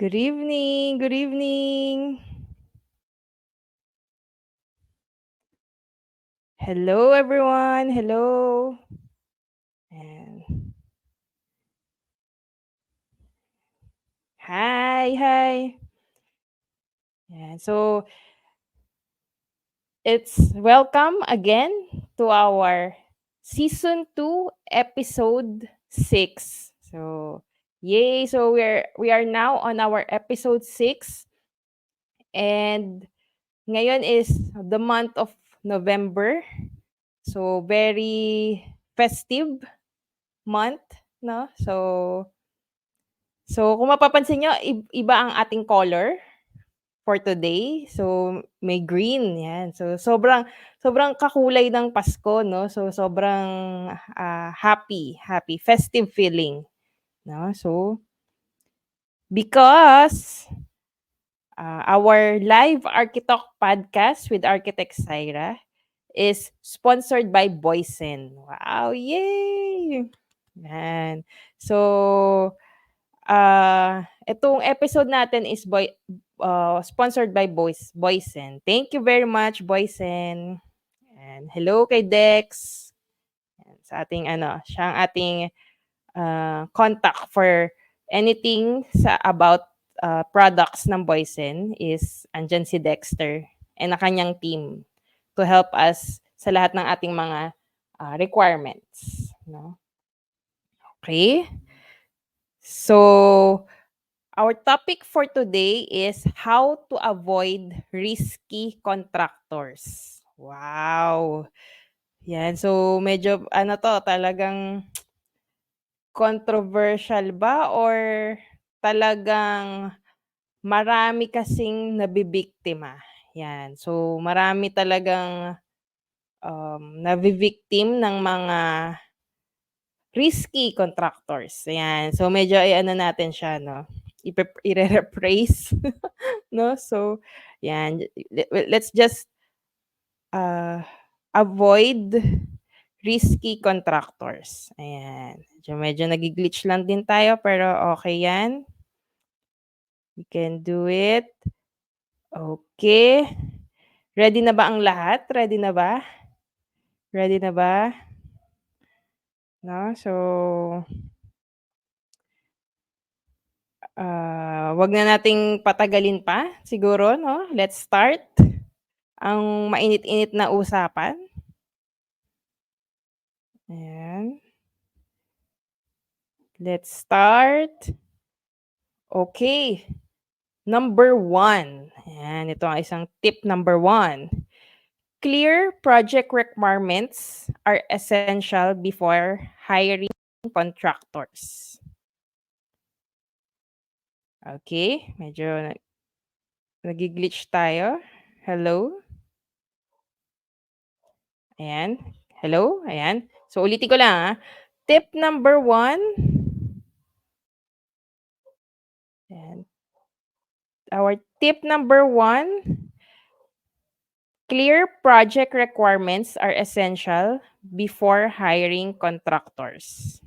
Good evening, good evening. Hello everyone, hello. And hi, hi. So it's welcome again to our season 2 episode 6. So yay, so we are now on our episode 6 and ngayon is the month of November. So very festive month, no? So kung mapapansin niyo iba ang ating color for today. So may green, 'yan. So sobrang sobrang kakulay ng Pasko 'no. So sobrang, happy festive feeling, 'no. So because, our live Architalk podcast with Architect Syra is sponsored by Boysen. Wow, yay! 'Yan. So itong episode natin is sponsored by Boysen. Thank you very much, Boysen. And hello kay Dex. Yan, sa ating siya ang ating contact for anything about products ng Boysen is andyan si Dexter and ang kanyang team to help us sa lahat ng ating mga requirements. No? Okay? So, our topic for today is how to avoid risky contractors. Wow! Yan. So, medyo talagang controversial ba or talagang marami kasing nabibiktima? Yan. So, marami talagang navi-victim ng mga risky contractors. Ayan. So, medyo natin siya 'no, ire-rephrase 'no. So, 'yan, let's just, uh, avoid risky contractors. Ayan. Medyo nagi-glitch lang din tayo pero okey 'yan. We can do it. Okay. Ready na ba ang lahat? Ready na ba? Ready na ba? 'No, so 'wag na nating patagalin pa siguro 'no, let's start ang mainit-init na usapan. Ayan, let's start. Okay, number 1, ayan, ito ang isang tip number 1. Clear project requirements are essential before hiring contractors. Okay, medyo nagi-glitch tayo. Hello? Ayan. Hello? Ayan. So, ulitin ko lang, Tip number 1, ayan. Our tip number 1, clear project requirements are essential before hiring contractors.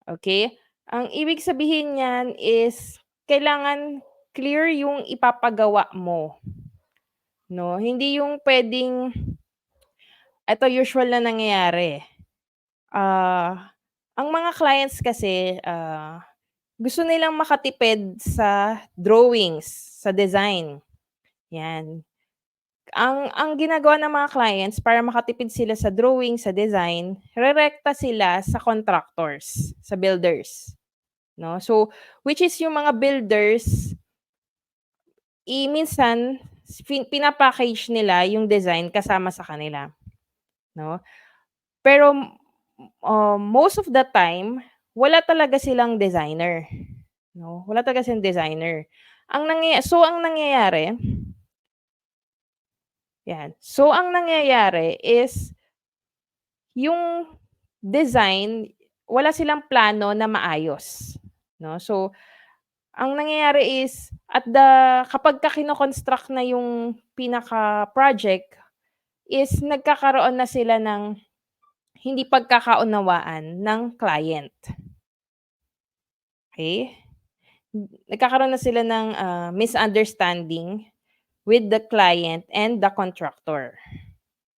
Okay? Ang ibig sabihin niyan is kailangan clear yung ipapagawa mo, 'no? Hindi yung puwedeng eto usual na nangyayari, ang mga clients kasi, gusto nilang makatipid sa drawings, sa design, 'yan. Ang ginagawa ng mga clients para makatipid sila sa drawing, sa design, rerekta sila sa contractors, sa builders, 'no. So, which is yung mga builders, minsan pina-package nila yung design kasama sa kanila, 'no. Pero, most of the time, wala talaga silang designer, 'no, wala talaga silang designer. Ang nangyayari 'yan. So, ang nangyayari is yung design, wala silang plano na maayos, 'no. So, ang nangyayari is kapagka kino-construct na yung pinaka-project is nagkakaroon na sila ng hindi pagkakaunawaan ng client, okey? nagkakaroon na sila ng, misunderstanding with the client and the contractor.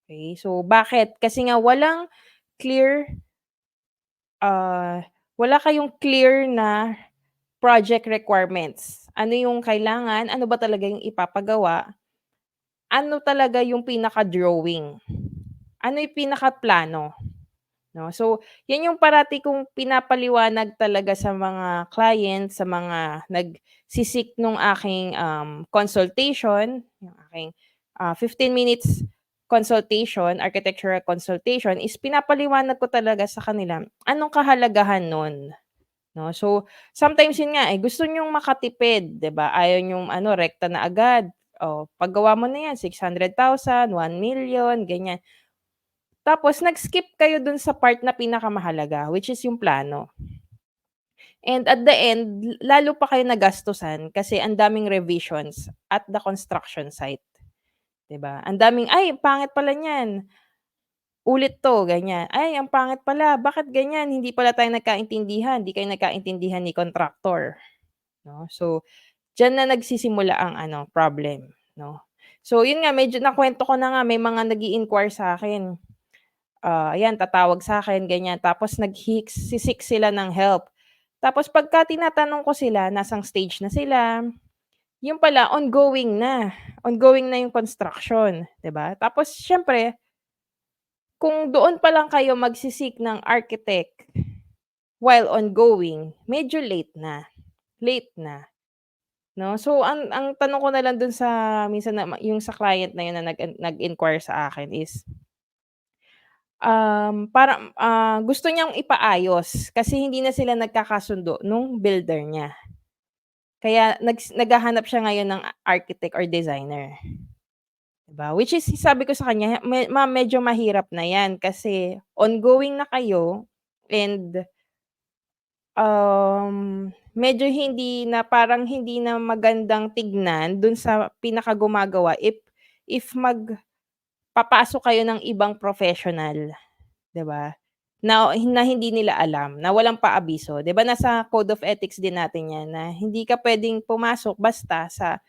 Okay, so bakit? Kasi nga clear, ah, wala kayong clear na project requirements. Ano yung kailangan, ano ba talaga yung ipapagawa, ano talaga yung pinaka-drawing, ano yung pinakaplano. 'No, so 'yan yung parati kong pinapaliwanag talaga sa mga client, sa mga nagsi nung aking, consultation, yung aking, 15 minutes consultation, architectural consultation is pinapaliwanag ko talaga sa kanila anong kahalagahan nun, 'no. So, sometimes yun nga, eh, gusto niyong makatipid, 'di ba, ayaw niyong ano rekta na agad, oh, paggawa mo na yan 600,000, 1,000,000 ganyan. Tapos nag-skip kayo dun sa part na pinakamahalaga, which is yung plano. And at the end, lalo pa kayo nagastusan kasi ang daming revisions at the construction site, 'di ba? Ang daming, "Ay, ang pangit pala niyan, ulit 'to," ganyan. "Ay, ang pangit pala, bakit ganyan, hindi pala tayo nagkaintindihan, hindi kayo nagkaintindihan ni contractor." 'No? So, diyan na nagsisimula ang ano, problem, 'no? So, yun nga medyo nakuwento ko na nga may mga nag-i-inquire sa'kin. Ayan tatawag sa'kin ganyan tapos sisik sila ng help. Tapos pagka tinatanong ko sila nasang stage na sila, yun pala ongoing na yung construction, 'di ba? Tapos siyempre kung doon pa lang kayo ng architect while ongoing, medyo late na, 'no? So ang tanong ko na lang dun sa minsan na yung sa client na yun na nag-inquire sa akin is parang, gusto niyang ipaayos kasi hindi na sila nagkakasundo nung builder niya. Kaya naghahanap siya ngayon ng architect or designer, 'di ba? Which is sabi ko sa kanya, "Ma'am, medyo mahirap na 'yan kasi ongoing na kayo and, medyo hindi na magandang tignan dun sa pinakagumagawa if magpapasok kayo ng ibang professional." 'Di ba? Na hindi nila alam, na walang paabiso. 'Di ba nasa code of ethics din natin 'yan na hindi ka puwedeng pumasok basta sa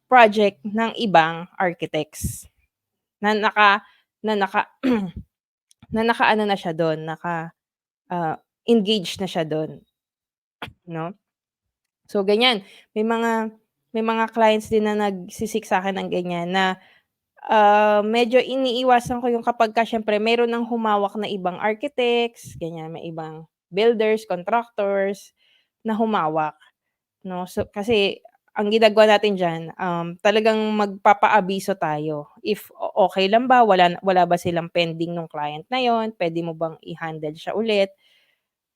project ng ibang architects na na naka na nakaano na siya dun, engaged na siya dun, 'no? So ganyan, may mga clients din na nagsisik sa'kin ng ganyan na medyo iniiwasan ko yung kapagka siyempre meron ng humawak na ibang architects, ganyan, may ibang builders, contractors na humawak, 'no. So, kasi ang ginagawa natin diyan, talagang magpapaabiso tayo if okey lang ba, wala ba silang pending nung client na yun, puwede mo bang i-handle siya ulit,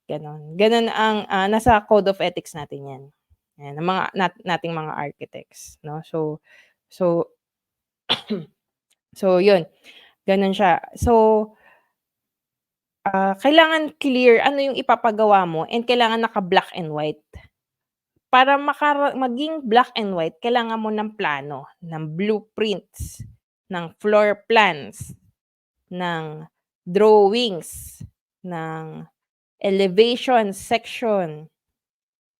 gano'n. Gano'n ang, nasa code of ethics natin 'yan, 'yan, ng mga nating mga architects, 'no. So so yun. Gano'n siya. So, kailangan clear ano yung ipapagawa mo and kailangan naka-black and white. Para maging black and white kailangan mo ng plano, ng blueprints, ng floor plans, ng drawings, ng elevation section,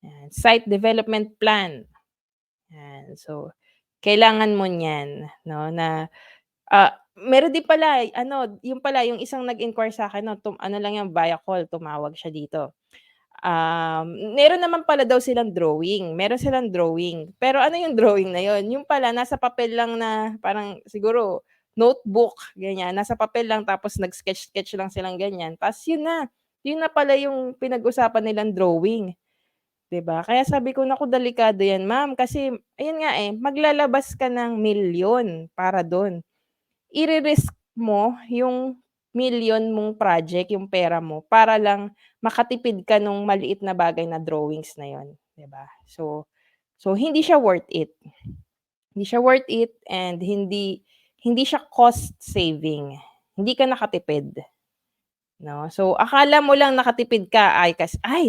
yan, site development plan, yan. So, kailangan mo niyan 'no na meron din pala ano, yun pala yung isang nag-inquire sa'kin 'no, ano lang yan via call tumawag siya dito. Meron naman pala daw silang drawing, meron silang drawing. Pero ano yung drawing na yun, yung pala nasa papel lang na parang siguro notebook ganyan, nasa papel lang tapos nag-sketch-sketch lang silang ganyan ta's yun na pala yung pinag-usapan nilang drawing, 'di ba? Kaya sabi ko, "Naku delikado yan ma'am," kasi ayun nga, eh, maglalabas ka ng milyon para dun. Ire-risk mo yung milyon mong project, yung pera mo para lang makatipid ka nung maliit na bagay na drawings na yun, 'di ba? So hindi siya worth it. Hindi siya worth it and hindi hindi siya cost saving. Hindi ka nakatipid, 'no? So akala mo lang nakatipid ka ay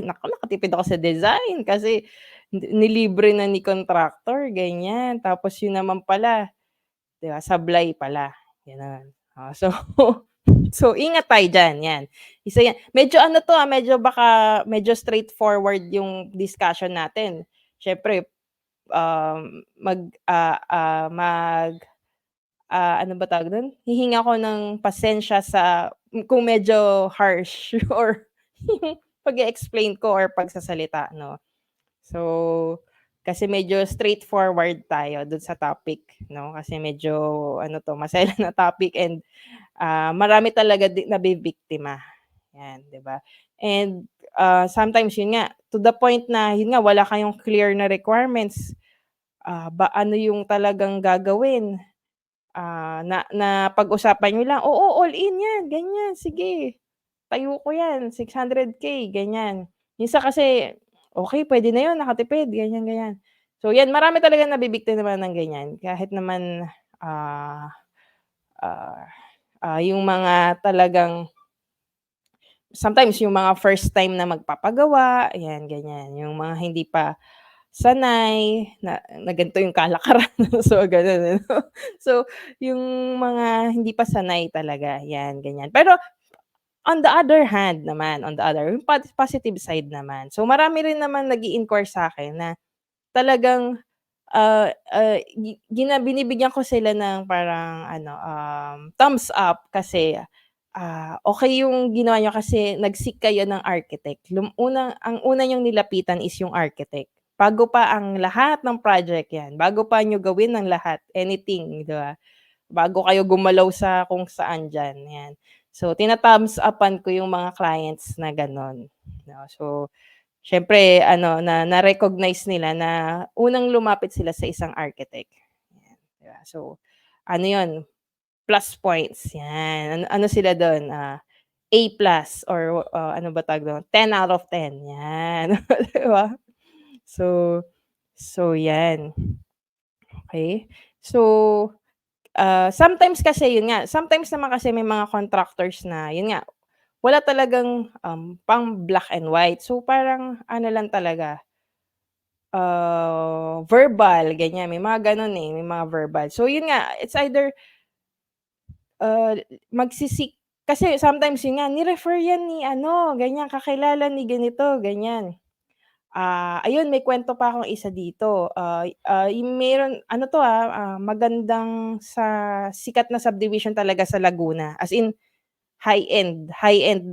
naku nakatipid ako sa design kasi nilibre na ni contractor ganyan, tapos yun naman pala 'di ba, sablay pala, gano'n. So so ingat tayo diyan, 'yan. Isa 'yan. Medyo ano 'to, medyo baka medyo straightforward yung discussion natin. siyempre, ano ba tawag dun, hihingi ako ng pasensya kung medyo harsh or yung pag-e-explain ko or pagsasalita 'no. So, kasi medyo straightforward tayo dun sa topic 'no, kasi medyo ano 'to, maselan na topic and, marami talaga nabibiktima, 'yan, 'di ba? And, sometimes yun nga, to the point na yun nga wala kayong clear na requirements, ano yung talagang gagawin, na pag-usapan niyo lang, "Oo, all in 'yan, ganyan, sige, tayo ko 'yan, 600K," ganyan. Minsan kasi, "Okey, puwede na 'yun, nakatipid," ganyan, ganyan. So 'yan, marami talagang nabibiktima ng ganyan kahit naman, ah, ah, yung mga talagang sometimes yung mga first time na magpapagawa, ayan, ganyan. Yung mga hindi pa sanay na ganito yung kalakaran so gano'n ano. So, yung mga hindi pa sanay talaga, 'yan, ganyan. Pero on the other hand naman, yung positive side naman, so marami rin naman nag-i-inquire sa'kin na talagang, binibigyan ko sila ng parang ano, thumbs up kasi, okey yung ginawa niyo kasi nag-seek kayo ng architect. Ang una niyong nilapitan is yung architect, bago pa ang lahat ng project 'yan, bago pa niyo gawin ang lahat, anything, 'di ba? Bago kayo gumalaw sa kung saan diyan, 'yan. So, tina-thumbs up-an ko yung mga clients na gano'n, 'no. So, siyempre ano na-recognize nila na unang lumapit sila sa isang architect, 'yan, 'di ba. So, ano 'yun, plus points, 'yan. Ano sila do'n, A plus or, ano ba tawag do'n, 10 out of 10, 'yan, 'di ba? So so 'yan, okey. So, sometimes kasi yun nga, sometimes naman kasi may mga contractors na yun nga, wala talagang, pang black and white. So, parang ano lang talaga, verbal ganyan, may mga gano'n, eh, may mga verbal. So, yun nga, it's either, ah, kasi sometimes yun nga, ni-refer yan ni ano, ganyan, kakilala ni ganito, ganyan. Ayun, may kuwento pa akong isa dito, yung meron ano 'to, magandang sikat na subdivision talaga sa Laguna, as in high-end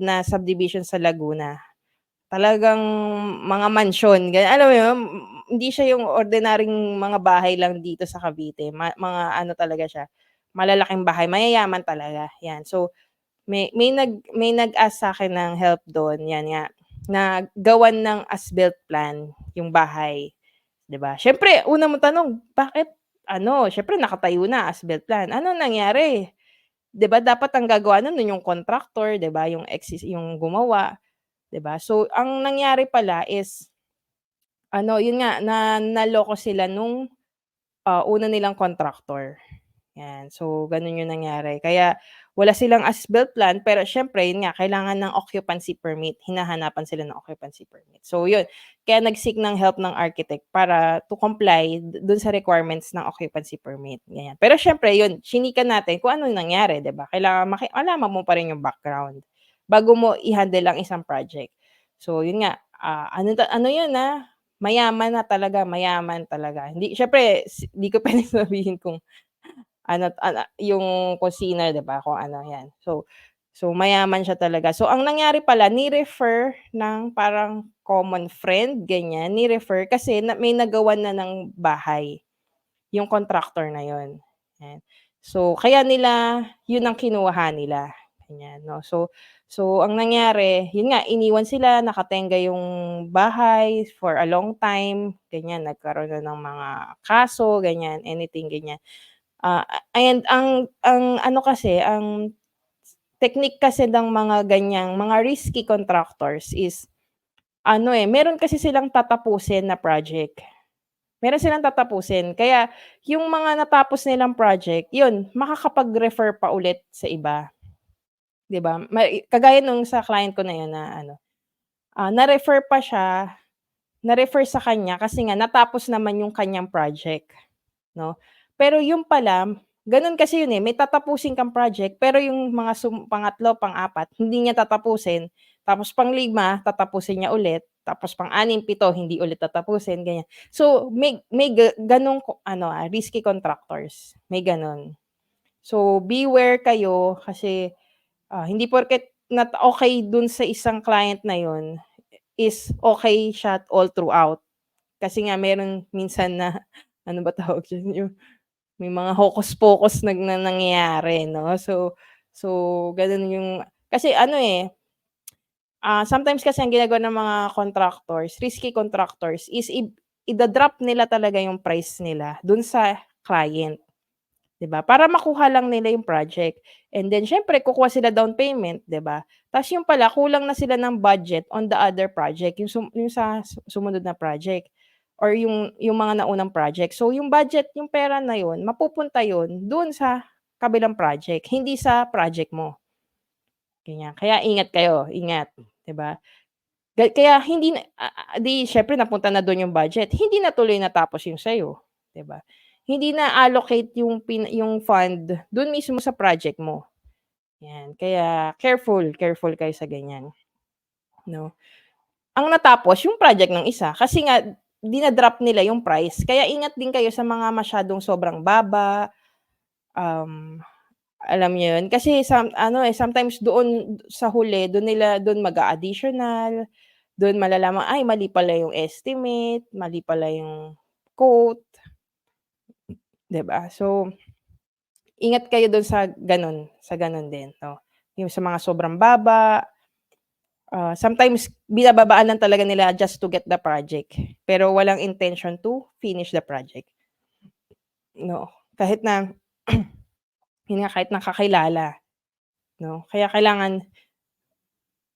na subdivision sa Laguna. Talagang mga mansyon, alam mo yun, hindi siya yung ordinaryong mga bahay lang dito sa Cavite, mga ano talaga siya, malalaking bahay, mayayaman talaga, 'yan. So, may nag-ask sa'kin ng help dun, 'yan nga, na gawan ng as-built plan yung bahay, 'di ba? Siyempre una mong tanong, bakit ano, siyempre nakatayo na, as-built plan, anong nangyari? 'Di ba dapat ang gagawa nun yung contractor, 'di ba, yung gumawa, 'di ba? So, ang nangyari pala is ano, yun nga, naloko sila nung, una nilang contractor. 'Yan, so gano'n yung nangyari. Kaya wala silang as-built plan pero siyempre yun nga kailangan ng occupancy permit, hinahanapan sila ng occupancy permit. So yun, kaya nag-seek ng help ng architect para to comply dun sa requirements ng occupancy permit, ganyan. Pero siyempre yun, chinikan natin kung ano yung nangyari, 'di ba? Kailangan malaman mo pa rin yung background bago mo i-handle ang isang project. So yun nga, ano yun, mayaman talaga. Hindi siyempre di ko puwedeng sabihin kung yung kusina 'di ba, kung ano 'yan. So mayaman siya talaga. So ang nangyari pala ni-refer ng parang common friend ganyan, ni-refer kasi may nagawan na ng bahay, yung contractor na yun, yan. So kaya nila yun ang kinuha nila, ganyan 'no. So ang nangyari, yun nga iniwan sila, nakatenga yung bahay for a long time, ganyan. Nagkaroon na ng mga kaso ganyan, anything ganyan. And ang ano kasi, ang technique kasi ng mga ganyang mga risky contractors is ano, meron kasi silang tatapusin na project. Meron silang tatapusin kaya yung mga natapos nilang project, yun makakapag-refer pa ulit sa iba, 'di ba? Kagaya nung sa client ko na yun na ano, na-refer pa siya, na-refer sa kanya kasi nga natapos naman yung kanyang project. 'No? Pero yung pala, gano'n kasi yun, may tatapusin kang project pero yung mga pangatlo, pang-apat hindi niya tatapusin, tapos pang-5 tatapusin niya ulit, tapos pang-anim, 7 hindi ulit tatapusin, ganyan. So, may gano'ng ano, risky contractors, may gano'n. So, beware kayo kasi, hindi porket okey dun sa isang client na yun is okey siya all throughout. Kasi nga meron minsan na ano ba tawag diyan, yung may mga hocus-pocus na nangyayari 'no. So gano'n yung kasi ano, sometimes kasi ang ginagawa ng mga contractors, risky contractors is ida-drop nila talaga yung price nila dun sa client, 'di ba? Para makuha lang nila yung project and then siyempre kukuha sila down payment, 'di ba? Ta's yung pala kulang na sila ng budget on the other project, yung sa sumunod na project or yung mga naunang project. So yung budget, yung pera na yun mapupunta yun dun sa kabilang project, hindi sa project mo, ganyan. Kaya ingat kayo, ingat, 'di ba? Kaya hindi na 'di siyempre napunta na dun yung budget, hindi na tuloy natapos yung sa'yo, 'di ba? Hindi na-allocate yung fund dun mismo sa project mo, 'yan. Kaya careful, careful kayo sa ganyan, 'no. Ang natapos yung project ng isa kasi nga dina-drop nila yung price, kaya ingat din kayo sa mga masyadong sobrang baba, um, alam niyo yun? Kasi ano, sometimes doon sa huli dun mag-a-additional, dun malalaman, ay mali pala yung estimate, mali pala yung quote, 'di ba? So, ingat kayo dun sa gano'n din 'no, yung sa mga sobrang baba, sometimes binababaan lang talaga nila just to get the project, pero walang intention to finish the project, 'no? Kahit na yun nga, kahit nakakilala, 'no? Kaya kailangan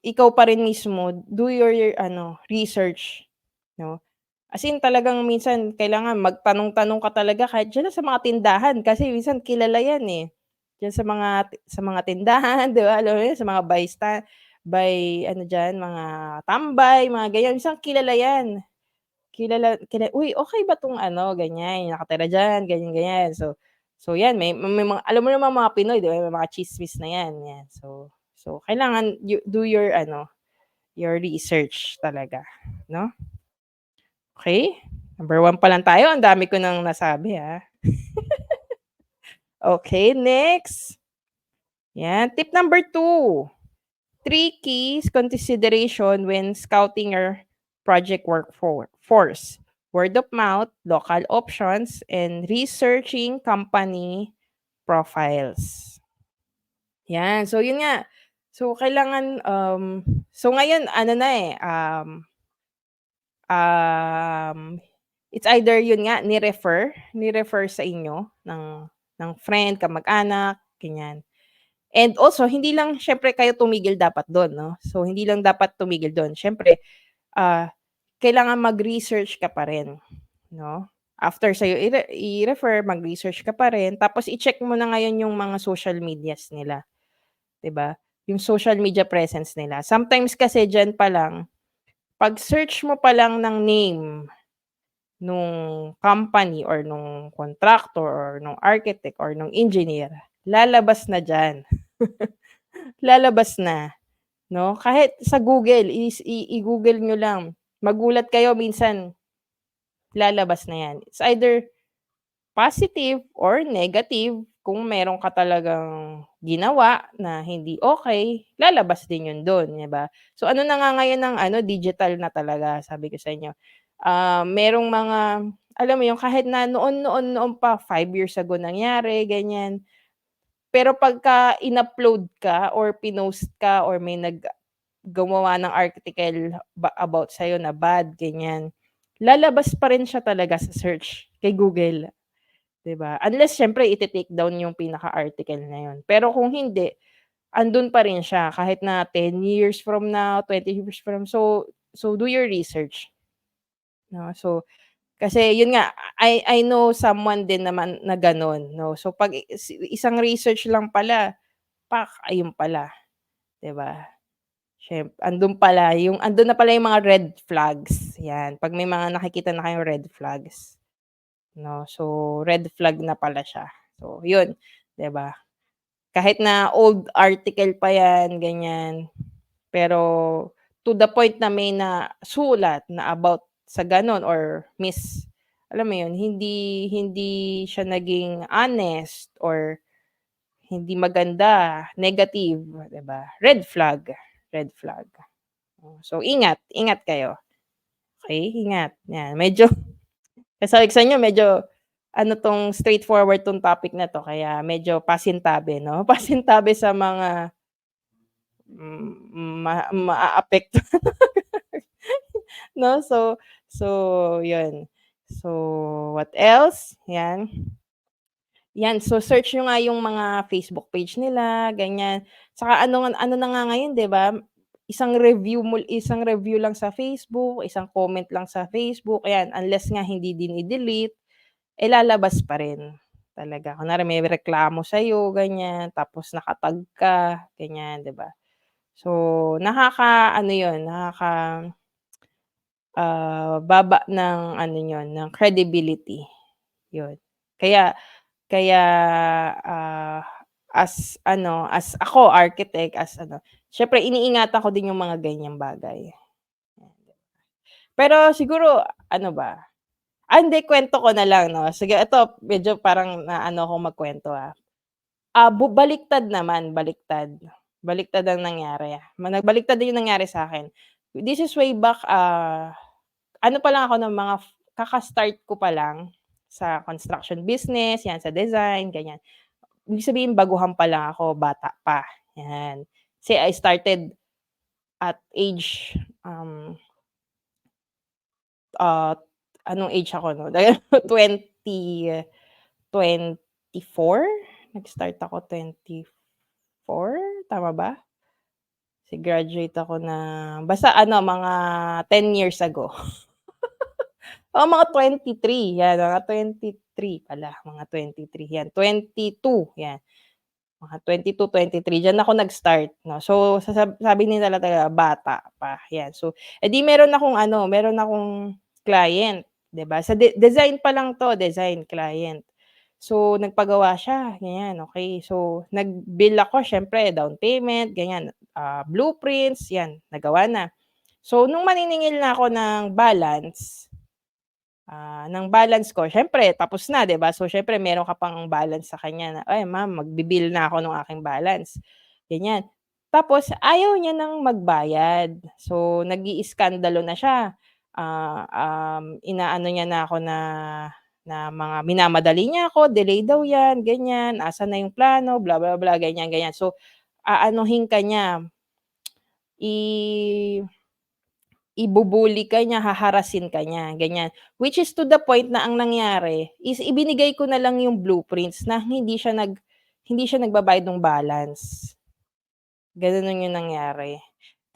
ikaw pa rin mismo do your ano, research, 'no? As in talagang minsan kailangan magtanong-tanong ka talaga kahit diyan lang sa mga tindahan kasi minsan kilala yan, diyan sa mga tindahan, 'di ba, alam mo yun, sa mga by ano diyan, mga tambay, mga ganyan, minsan kilala yan. "Uy, okey ba 'tong ano, ganyan, yung nakatira diyan, ganyan, ganyan." So yan may mga alam mo naman mga Pinoy, 'di ba, may mga tsismis na yan, yan. So kailangan do your ano, your research talaga, 'no? Okey, number 1 pa lang tayo, ang dami ko ng nasabi, Okey, next. Yan, tip number 2, 3 keys consideration when scouting your project workforce. Word of mouth, local options, and researching company profiles. Yan, so yun nga. So kailangan, so ngayon ano na, it's either yun nga ni-refer sa inyo ng friend, kamag-anak, ganyan. And also hindi lang siyempre kayo tumigil dapat dun 'no, so hindi lang dapat tumigil dun siyempre, ah, kailangan mag-research ka pa rin 'no. After sa'yo i-refer, mag-research ka pa rin tapos i-check mo na ngayon yung mga social medias nila, 'di ba? Yung social media presence nila. Sometimes kasi diyan pa lang, pag-search mo pa lang ng name nung company or nung contractor or nung architect or nung engineer, lalabas na diyan. Lalabas na, 'no? Kahit sa Google i-Google niyo lang, magulat kayo minsan lalabas na 'yan. It's either positive or negative, kung meron ka talagang ginawa na hindi okey, lalabas din 'yun dun, 'di ba? So ano na nga ngayon ng ano, digital na talaga, sabi ko sa inyo. Merong mga alam mo 'yun, kahit na noon pa, 5 years ago nangyari, ganiyan. Pero pagka in-upload ka or pinost ka or may gumawa ng article about sa'yo na bad, ganyan, lalabas pa rin siya talaga sa search kay Google, 'di ba? Unless siyempre ite-take down yung pinaka-article na yun. Pero kung hindi, andun pa rin siya kahit na 10 years from now, 20 years from so do your research, 'no? So kasi yun nga, I know someone din naman na gano'n, 'no? So 'pag isang research lang pala, ayun pala, 'di ba? Andun na pala yung mga red flags, 'yan. 'Pag may mga nakikita na kayong red flags, 'no? So, red flag na pala siya. So, yun, 'di ba? Kahit na old article pa 'yan, ganyan, pero to the point na may nasulat na about sa gano'n or alam mo 'yun, hindi hindi siya naging honest or hindi maganda, negative, 'di ba? Red flag, red flag. Oh, so ingat, ingat kayo, okey? Ingat, 'yan. Medyo sabi ko sa inyo medyo ano 'tong straightforward 'tong topic na 'to kaya medyo pasintabi 'no, pasintabi sa mga, maaapektuhan 'no. So 'yun. So what else? 'Yan, so search niyo nga yung mga Facebook page nila, ganyan. Saka ano na nga ngayon 'di ba, isang review lang sa Facebook, isang comment lang sa Facebook, ayan, unless nga hindi din i-delete, eh, lalabas pa rin talaga. Kunwari may reklamo sa'yo ganyan, tapos naka-tag ka, ganyan, 'di ba? So, nakaka-ano 'yun, baba ng ano niyon, ng credibility, 'yun. Kaya kaya, ah, as ako architect, as ano, siyempre iniingatan ko din yung mga ganyang bagay. Pero siguro ano ba, hindi kuwento ko na lang 'no, sige ito medyo parang naano akong magkuwento, baliktad naman, baliktad. Baliktad ang nangyari, nagbaliktad din yung nangyari sa'kin. This is way back, ano pa lang ako ng mga kaka-start ko pa lang sa construction business, 'yan, sa design, ganyan. Ibig sabihin baguhan pa lang ako, bata pa, 'yan. Kasi I started at age, ah, anong age ako nun, 24? Nag-start ako 24, tama ba? Kasi graduate ako basta ano mga 10 years ago. Oo, mga 23, 'yan, mga 23 pala, mga 23, 'yan, 22, 'yan. Mga 22, 23 diyan ako nag-start 'no. So, sabi nila talaga bata pa, 'yan. So, meron akong client, 'di ba? Sa design pa lang 'to, design client. So, nagpagawa siya, ganyan, okey. So, nag-bill ako siyempre down payment, ganyan, blueprints, 'yan, nagawa na. So, nung maniningil na ako ng balance ko siyempre tapos na 'di ba, so siyempre meron ka pang balance sa kanya na, "Ay ma'am magbi-bill na ako nung aking balance." Ganyan. Tapos ayaw niya ng magbayad, so nag-iiskandalo na siya, inaano niya na ako na mga minamadali niya ako, delay daw 'yan, ganyan, asan na yung plano, bla, bla, bla, ganyan, ganyan. So aanuhin ka niya, i ibu-bully ka niya, haharasin ka niya, ganyan. Which is to the point na ang nangyari is ibinigay ko na lang yung blueprints na hindi siya nagbabayad nung balance, gano'n yung nangyari.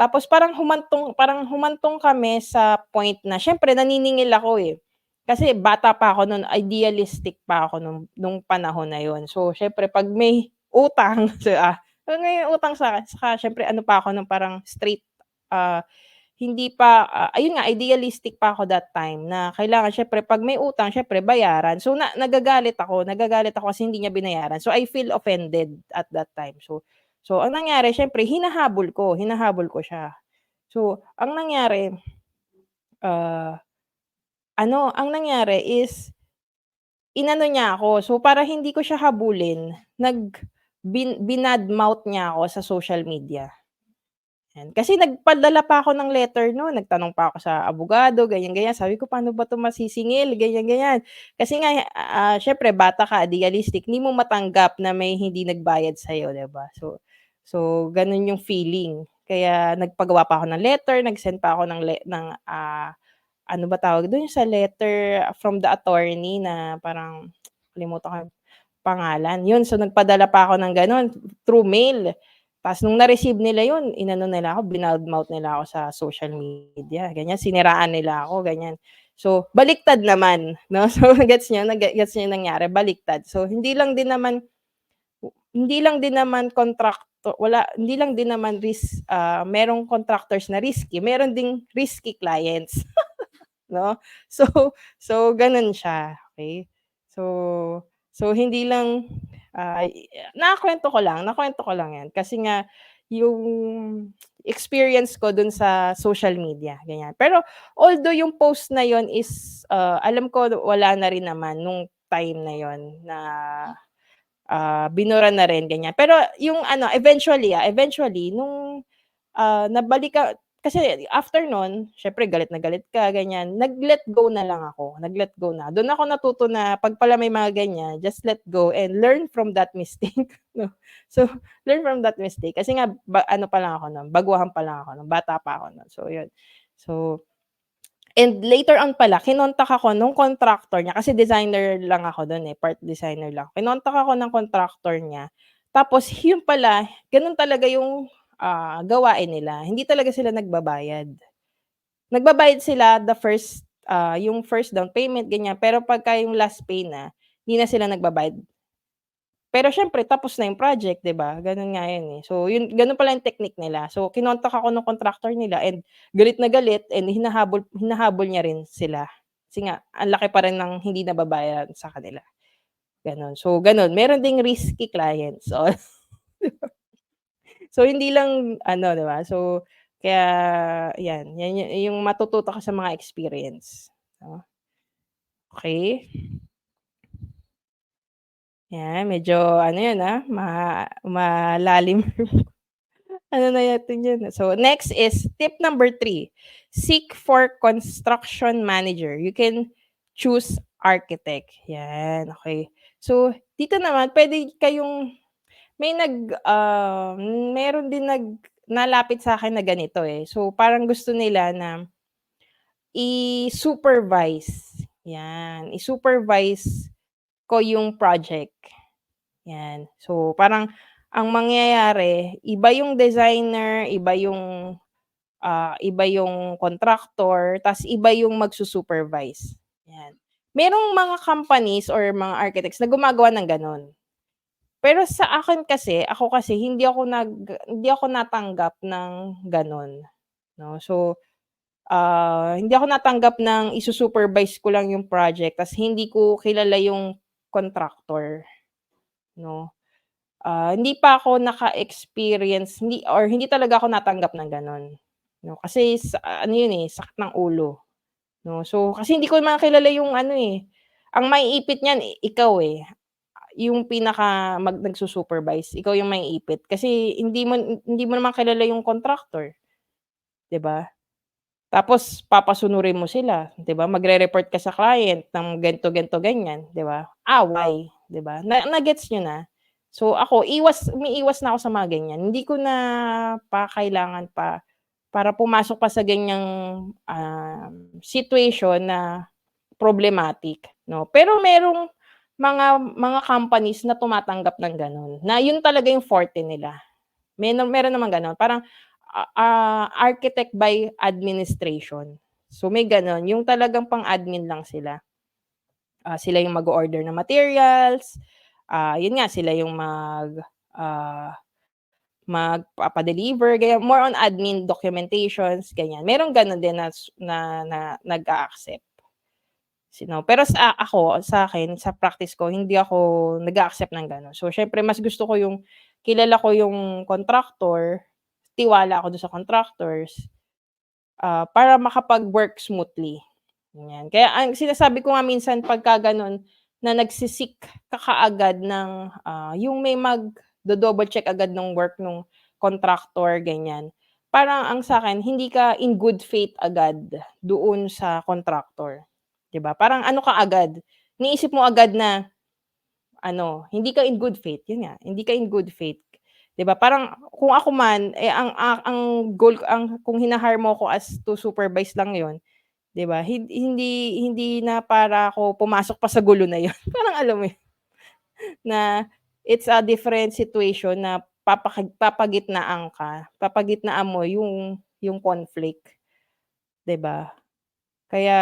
Tapos parang humantong kami sa point na siyempre naniningil ako, eh. Kasi bata pa ako nun, idealistic pa ako nung panahon na yun. So siyempre 'pag may utang, 'pag may utang sa'kin saka siyempre ano pa ako nun parang hindi pa, ayun nga idealistic pa ako that time na kailangan siyempre 'pag may utang siyempre bayaran. So nagagalit ako kasi hindi niya binayaran. So I feel offended at that time. So ang nangyari siyempre hinahabol ko siya. So ah, ang nangyari is inano niya ako. So para hindi ko siya habulin binadmouth niya ako sa social media. Yan, kasi nagpadala pa ako ng letter nun, nagtanong pa ako sa abogado, ganyan-ganyan. Sabi ko, "Paano ba 'to masisingil?" Ganyan-ganyan. Kasi nga, siyempre bata ka, idealistic, hindi mo matanggap na may hindi nagbayad sa'yo, 'di ba? So gano'n yung feeling. Kaya nagpagawa pa ako ng letter, nag-send pa ako ano ba tawag dun, yung sa letter from the attorney na parang kalimutan ko yung pangalan, yun. So nagpadala pa ako ng gano'n through mail. Ta's nung na-receive nila yun, inano nila ako, binloudmouth nila ako sa social media, ganyan. Siniraan nila ako, ganyan. So, baliktad naman 'no, so gets niyo yung nangyari, baliktad. So, hindi lang din naman hindi lang din naman merong contractors na risky, meron ding risky clients. 'No? So so gano'n siya, okey? So so hindi lang, nakuwento ko lang 'yan kasi nga yung experience ko dun sa social media, ganyan. Pero although yung post na yun is, alam ko wala na rin naman nung time na yun na, binura na rin ganyan. Pero yung ano eventually nung, nabalikan kasi after nun siyempre galit na galit ka ganyan, nag-let go na lang ako, nag-let go na. Dun ako natuto na 'pag pala may mga ganyan, just let go and learn from that mistake 'no. So, learn from that mistake kasi nga ano pa lang ako nun, baguhan pa lang ako nun, bata pa ako nun. So yun. So and later on pala kinontak ako nung contractor niya kasi designer lang ako dun, eh, part designer lang. Kinontak ako ng contractor niya, tapos yun pala ganun talaga yung, gawain nila, hindi talaga sila nagbabayad. Nagbabayad sila the first, yung first down payment ganyan, pero pagka yung last pay na, hindi na sila nagbabayad. Pero siyempre tapos na yung project, 'di ba? Gano'n nga 'yun, eh. So yun gano'n pala yung technique nila. So kinontak ako nung contractor nila and galit na galit and hinahabol niya rin sila. Kasi nga ang laki pa rin ng hindi nababayaran sa kanila, gano'n. So gano'n, meron ding risky clients, oo. So hindi lang ano, 'di ba? So kaya 'yan yung matututo ka sa mga experience, oh. Okey, 'yan medyo ano 'yun, malalim. Ano na natin yun, so next is tip number 3, seek for construction manager. You can choose architect, yan, okey. So dito naman puwede kayong may meron din nalapit sa'kin na ganito, eh. So parang gusto nila na i-supervise, yan, i-supervise ko yung project. Yan. So, parang ang mangyayari iba yung designer, iba yung contractor, ta's iba yung magsu-supervise, yan. Merong mga companies or mga architects na gumagawa ng gano'n. Pero sa akin kasi, ako kasi hindi ako natanggap ng gano'n, 'no. So, hindi ako natanggap ng isu-supervise ko lang yung project ta's hindi ko kilala yung contractor, 'no. Hindi pa ako naka-experience hindi talaga ako natanggap ng gano'n, 'no, kasi ano 'yun, eh, sakit ng ulo, 'no. So, kasi hindi ko naman kilala yung ano, eh, ang maiipit niyan ikaw, eh, yung nagsu-supervise, ikaw yung maiipit kasi hindi mo naman kilala yung contractor, 'di ba? Tapos papasunurin mo sila, 'di ba? Magre-report ka sa client ng ganito, ganito, ganyan, 'di ba? Away, 'di ba? Na-gets niyo na? So ako umiiwas na ako sa mga ganyan. Hindi ko na pa kailangan pa para pumasok pa sa ganyang, situation na problematic, 'no? Pero merong mga companies na tumatanggap ng gano'n, na yun talaga yung forte nila. Meron namang gano'n parang, architect by administration. So may gano'n, yung talagang pang-admin lang sila. Sila yung mag-o-order ng materials, yun nga sila yung ah, magpapa-deliver ganyan, more on admin documentations ganyan. Merong gano'n din na nag-a-accept, pero sa'kin sa practice ko hindi ako nag-a-accept ng gano'n. So siyempre mas gusto ko yung kilala ko yung contractor, tiwala ako dun sa contractors, para makapag-work smoothly, ganyan. Kaya ang sinasabi ko nga minsan pagka gano'n na ka kaagad ng, yung may magdo-double check agad nung work nung contractor, ganyan. Parang ang sa'kin hindi ka in good faith agad doon sa contractor, 'di ba? Parang ano ka agad, iniisip mo agad na ano, hindi ka in good faith, yun nga, hindi ka in good faith, 'di ba? Parang kung ako man, eh, ang goal kung hina-hire mo ako as to supervise lang yun, 'di ba, hindi hindi na para ako pumasok pa sa gulo na yun, parang alam mo yun, na it's a different situation na papagitnaan mo yung conflict, 'di ba? Kaya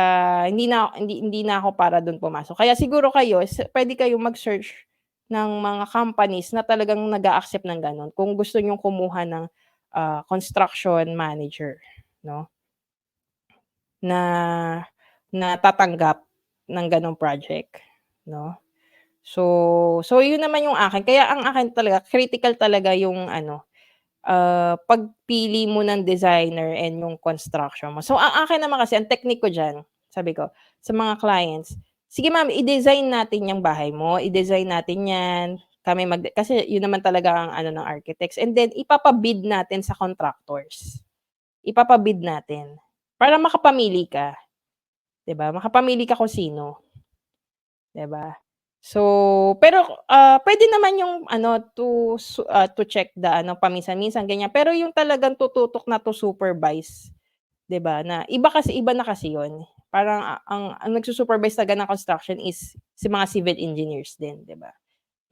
hindi na ako para dun pumasok. Kaya siguro kayo puwede kayong mag-search ng mga companies na talagang nag-a-accept ng gano'n kung gusto niyong kumuha ng, construction manager, 'no, na na tatanggap ng gano'ng project, 'no. So yun naman yung akin. Kaya ang akin talaga critical talaga yung ano, pagpili mo ng designer and yung construction mo. So ang akin naman kasi ang technique ko diyan, sabi ko sa mga clients, "Sige ma'am, i-design natin yang bahay mo, i-design natin yan, kami kasi yun naman talaga ang ano ng architects and then ipapa-bid natin sa contractors. Ipapa-bid natin para makapamili ka, 'di ba? Makapamili ka kung sino, 'di ba? So, pero, puwede naman yung ano to check the ano paminsan-minsan ganyan, pero yung talagang tututok na to supervise, 'di ba, na iba na kasi yun. Parang, ang nagsu-supervise talaga ng construction is si mga civil engineers din, 'di ba?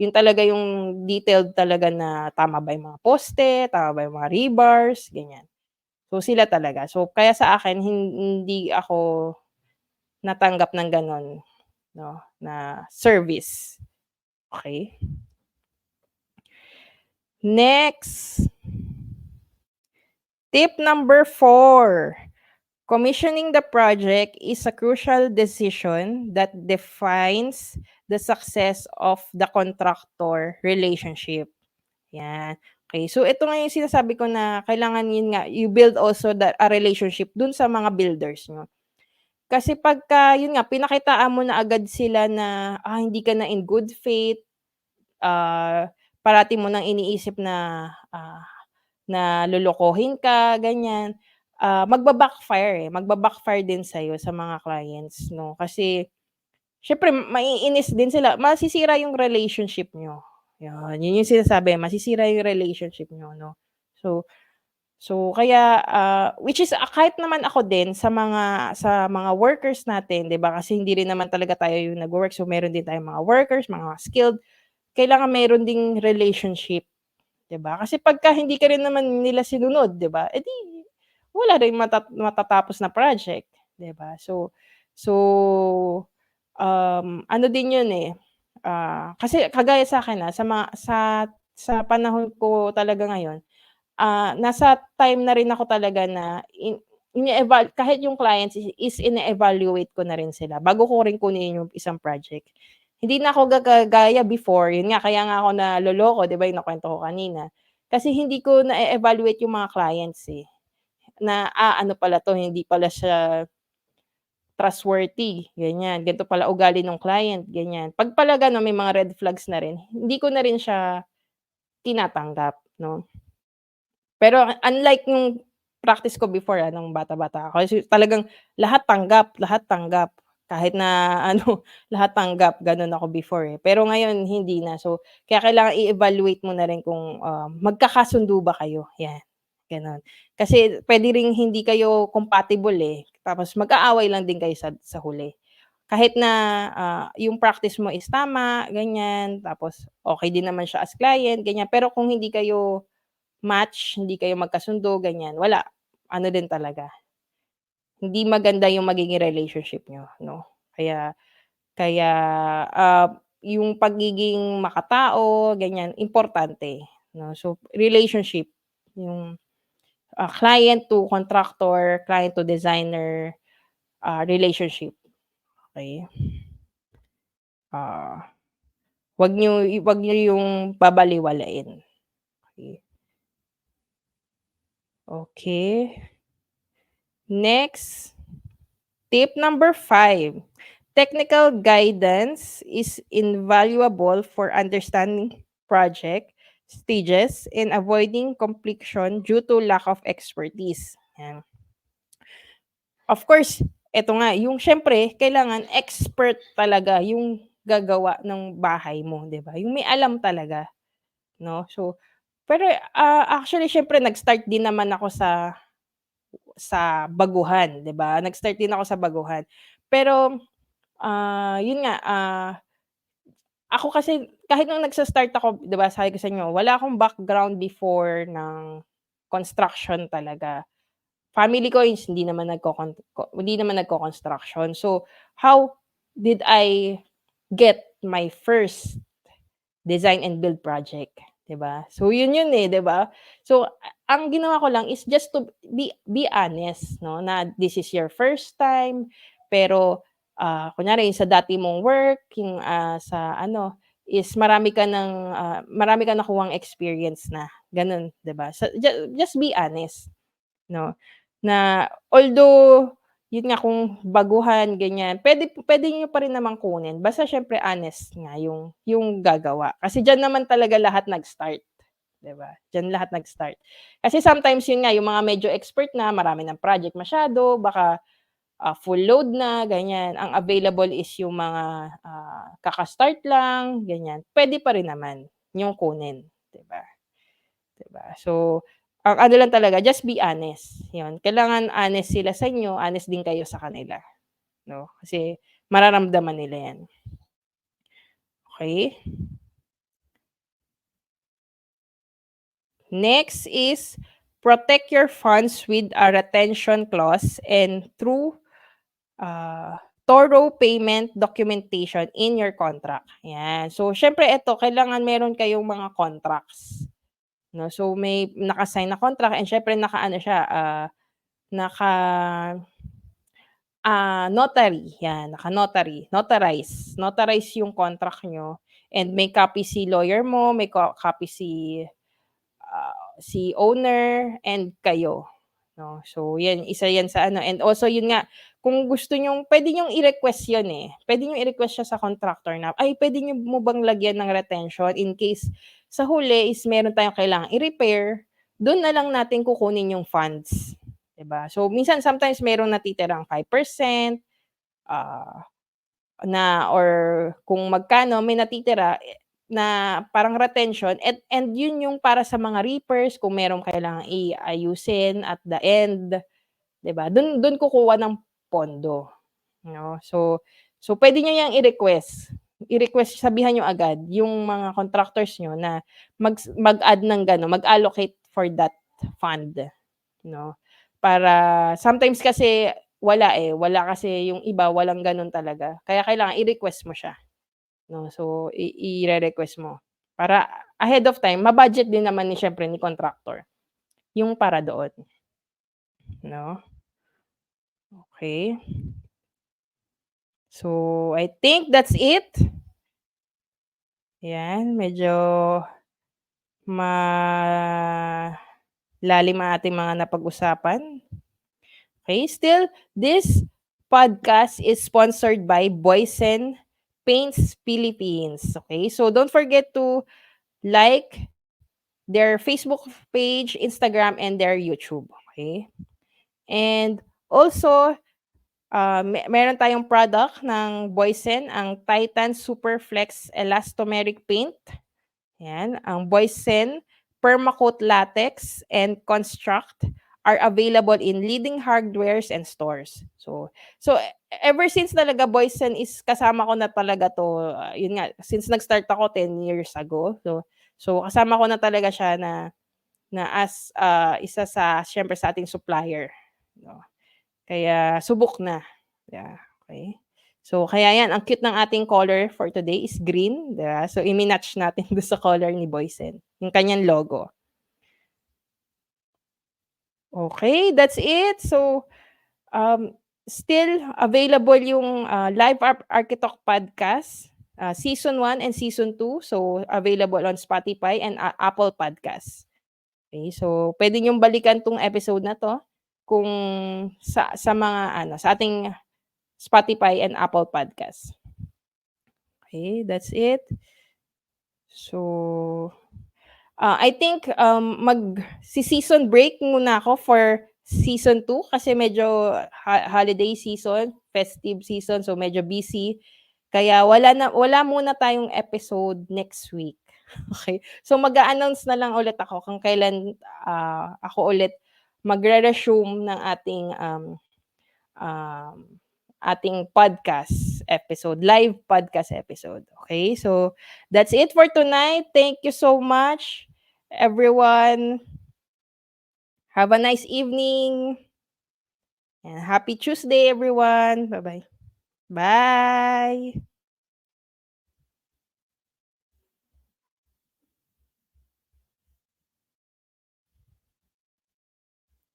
Yun talaga yung detailed talaga na tama ba yung mga poste, tama ba yung mga rebars, ganyan. So, sila talaga. So, kaya sa akin hindi ako natanggap ng gano'n 'no, na service, okey. Next, tip number 4, commissioning the project is a crucial decision that defines the success of the contractor relationship. Yan, okey. So ito nga yung sinasabi ko na kailangan yun nga, you build also a relationship dun sa mga builders niyo. Kasi pagka yun nga, pinakitaan mo na agad sila na, hindi ka na in good faith, parati mo ng iniisip na lolokohin ka ganyan, magba-backfire din sa'yo sa mga clients 'no. Kasi siyempre maiinis din sila, masisira yung relationship niyo, 'yun yung sinasabi, masisira yung relationship niyo 'no. So kaya, which is, kahit naman ako din sa mga workers natin 'di ba, kasi hindi rin naman talaga tayo yung nagwo-work, so meron din tayong mga workers, mga skilled, kailangan meron ding relationship. 'Di ba? Kasi pagka hindi ka rin naman nila sinunod, 'di ba, eh, di wala ring matatapos na project, 'di ba? So, ano din 'yun, eh, kasi kagaya sa'kin, sa panahon ko talaga ngayon, nasa time na rin ako talaga na kahit yung clients is ine-evaluate ko na rin sila bago ko rin kunin yung isang project. Hindi na ako kagaya before, yun nga kaya nga ako naloloko 'di ba, yung nakwento ko kanina. Kasi hindi ko na-e-evaluate yung mga clients, eh, na, ano pala 'to, hindi pala siya trustworthy, ganyan. Ganito pala ugali nung client, ganyan. 'Pag pala gano'n may mga red flags na rin, hindi ko na rin siya tinatanggap 'no. Pero unlike nung practice ko before, nung bata-bata ako, kasi talagang lahat tanggap. Kahit na ano, lahat tanggap, gano'n ako before, eh. Pero ngayon hindi na. So, kaya kailangan i-evaluate mo na rin kung, magkakasundo ba kayo, 'yan, gano'n. Kasi puwede ring hindi kayo compatible, eh, tapos mag-aaway lang din kayo sa huli. Kahit na, yung practice mo is tama, ganyan, tapos okey din naman siya as client, ganyan, pero kung hindi kayo match, hindi kayo magkasundo, ganyan, wala, ano din talaga, hindi maganda yung magiging relationship niyo 'no. Kaya kaya, yung pagiging makatao, ganyan, importante 'no. So, relationship, yung, client to contractor, client to designer, relationship, okey? Ah, 'wag niyo yung babalewalain, okey. Okey, next. Tip number 5, technical guidance is invaluable for understanding project stages and avoiding completion due to lack of expertise, yan. Of course, eto nga, yung siyempre kailangan expert talaga yung gagawa ng bahay mo, 'di ba? Yung may alam talaga, 'no? So, pero, actually siyempre nag-start din naman ako sa baguhan, 'di ba? Nag-start din ako sa baguhan. Pero, yun nga, ako kasi kahit nung nagsa-start ako, 'di ba, sabi ko sa inyo wala akong background before ng construction talaga. Family ko is hindi naman nagko-construction. So, how did I get my first design and build project, 'di ba? So yun, eh, 'di ba? So, ang ginawa ko lang is just to be honest 'no, na this is your first time, pero, kunyari yung sa dati mong work, yung, sa ano, is marami kang nakuhang experience na, gano'n, 'di ba? So, just be honest, 'no, na although yun nga kung baguhan ganyan, puwede niyo pa rin namang kunin basta siyempre honest nga yung gagawa. Kasi diyan naman talaga lahat nag-start, 'di ba? Diyan lahat nag-start. Kasi sometimes yun nga yung mga medyo expert na, marami ng project masyado, baka full load na ganyan, ang available is yung mga, kaka-start lang ganyan, puwede pa rin naman yung kunin, 'di ba? 'Di ba? So, ang ano lang talaga just be honest, yun. Kailangan honest sila sa inyo, honest din kayo sa kanila, 'no? Kasi mararamdaman nila yan, okey? Next is protect your funds with a retention clause and through thorough payment documentation in your contract, yan. So, siyempre eto kailangan meron kayong mga contracts, 'no. So, may naka-sign na contract and siyempre naka-ano siya, naka, notary, yan, naka-notary, notarize yung contract niyo and may copy si lawyer mo, may copy si owner and kayo, 'no. So 'yan, isa 'yan sa ano and also yun nga, kung gusto niyong puwede niyong i-request 'yan, eh. Puwede niyong i-request siya sa contractor na, "Ay puwede niyo mo bang lagyan ng retention in case sa huli is meron tayong kailangang i-repair, dun na lang natin kukunin yung funds." 'Di ba? So minsan sometimes merong natitirang 5%, ah na or kung magkano may natitira, na parang retention and yun yung para sa mga reapers kung merong kailangang ayusin at the end, 'di ba? Dun kukuha ng pondo, 'no? So puwede niyo yang i-request sabihan niyo agad yung mga contractors niyo na mag-add ng gano'n, mag-allocate for that fund, 'no? Para sometimes kasi wala kasi yung iba walang gano'n talaga, kaya kailangan i-request mo siya, 'no? So, ire-request mo para ahead of time ma-budget din naman ni siyempre ni contractor yung para doon, 'no? Okey. So, I think that's it. 'Yan, medyo malalim ang ating mga napag-usapan. Okay, still, this podcast is sponsored by Boysen Paints Philippines. Okay, so don't forget to like their Facebook page, Instagram, and their YouTube. Okay, and also, meron tayong product ng Boysen, ang Titan Superflex Elastomeric Paint. Yan, ang Boysen Permacoat Latex and Construct are available in leading hardwares and stores. So ever since talaga Boysen is kasama ko na talaga 'to, yun nga since nag-start ako 10 years ago. So kasama ko na talaga siya na as, isa sa siyempre sa ating supplier, 'no. Kaya subok na, yeah, okey. So, kaya 'yan ang cute ng ating color for today is green, 'di ba? So, iminatch natin dun sa color ni Boysen, yung kanyang logo. Okay, that's it. So, um, still available yung, Live Architect Podcast, season 1 and season 2. So, available on Spotify and, Apple Podcasts. Okay, so puwede niyong balikan 'tong episode na 'to kung sa mga ano, sa ating Spotify and Apple Podcasts. Okay, that's it. So, I think, magse-season break muna ako for season 2 kasi medyo holiday season, festive season, so medyo busy. Kaya wala muna tayong episode next week. Okay, so mag-a-announce na lang ulit ako kung kailan, ako ulit magre-resume ng um, ating podcast episode, live podcast episode. Okay, so that's it for tonight. Thank you so much, everyone. Have a nice evening and happy Tuesday, everyone. Bye-bye. Bye.